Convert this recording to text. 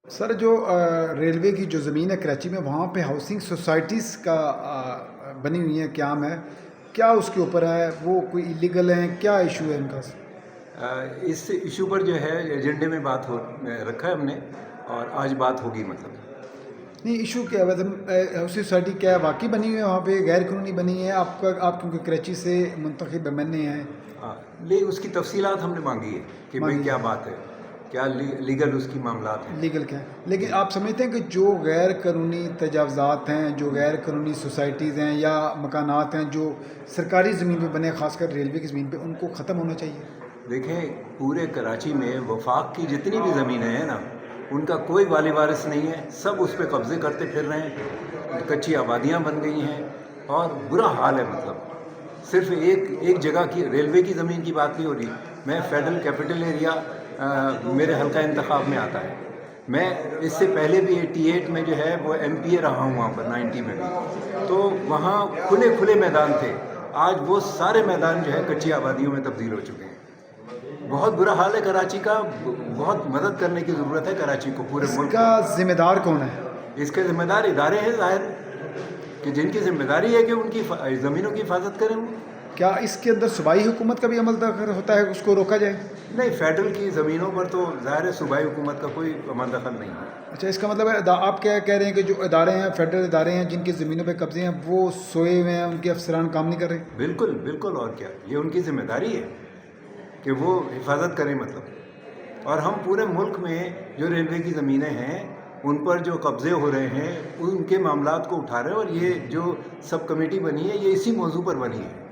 سر جو ریلوے کی جو زمین ہے کراچی میں، وہاں پہ ہاؤسنگ سوسائٹیز کا بنی ہوئی ہیں، قیام ہے، کیا اس کے اوپر ہے؟ وہ کوئی ایلیگل ہیں؟ کیا ایشو ہے ان کا؟ اس ایشو پر جو ہے ایجنڈے میں بات رکھا ہے ہم نے، اور آج بات ہوگی مطلب نہیں، ایشو کیا ہے؟ ہاؤسنگ سوسائٹی کیا ہے؟ واقعی بنی ہوئی ہے وہاں پہ؟ غیر قانونی بنی ہے؟ آپ کیونکہ کراچی سے منتخب ایم این اے ہیں، لیکن اس کی تفصیلات ہم نے مانگی ہے کہ بھئی کیا بات ہے، کیا لیگل اس کی معاملات ہیں، لیگل کیا ہے؟ لیکن آپ سمجھتے ہیں کہ جو غیر قانونی تجاوزات ہیں، جو غیر قانونی سوسائٹیز ہیں یا مکانات ہیں جو سرکاری زمین پہ بنے، خاص کر ریلوے کی زمین پہ، ان کو ختم ہونا چاہیے؟ دیکھیں پورے کراچی میں وفاق کی جتنی بھی زمینیں ہیں نا، ان کا کوئی والی وارث نہیں ہے، سب اس پہ قبضے کرتے پھر رہے ہیں، کچی آبادیاں بن گئی ہیں اور برا حال ہے مطلب صرف ایک جگہ کی ریلوے کی زمین کی بات نہیں ہو رہی. میں فیڈرل کیپٹل ایریا میرے حلقہ انتخاب میں آتا ہے. میں اس سے پہلے بھی 88 میں جو ہے وہ ایم پی اے رہا ہوں وہاں پر 90 میں بھی، تو وہاں کھلے میدان تھے. آج وہ سارے میدان جو ہے کچی آبادیوں میں تبدیل ہو چکے ہیں. بہت برا حال ہے کراچی کا. بہت مدد کرنے کی ضرورت ہے کراچی کو، پورے اس ملک کا کو. ذمہ دار کون ہے؟ اس کے ذمہ دار ادارے ہیں ظاہر، کہ جن کی ذمہ داری ہے کہ ان کی زمینوں کی حفاظت کریں. وہ کیا اس کے اندر صوبائی حکومت کا بھی عمل دخل ہوتا ہے، اس کو روکا جائے؟ نہیں، فیڈرل کی زمینوں پر تو ظاہر ہے صوبائی حکومت کا کوئی عمل دخل نہیں ہے. اچھا، اس کا مطلب ہے آپ کیا کہہ رہے ہیں کہ جو ادارے ہیں، فیڈرل ادارے ہیں جن کی زمینوں پہ قبضے ہیں، وہ سوئے ہوئے ہیں، ان کے افسران کام نہیں کر رہے؟ بالکل، اور کیا، یہ ان کی ذمہ داری ہے کہ وہ حفاظت کریں مطلب. اور ہم پورے ملک میں جو ریلوے کی زمینیں ہیں ان پر جو قبضے ہو رہے ہیں ان کے معاملات کو اٹھا رہے ہیں، اور یہ جو سب کمیٹی بنی ہے یہ اسی موضوع پر بنی ہے.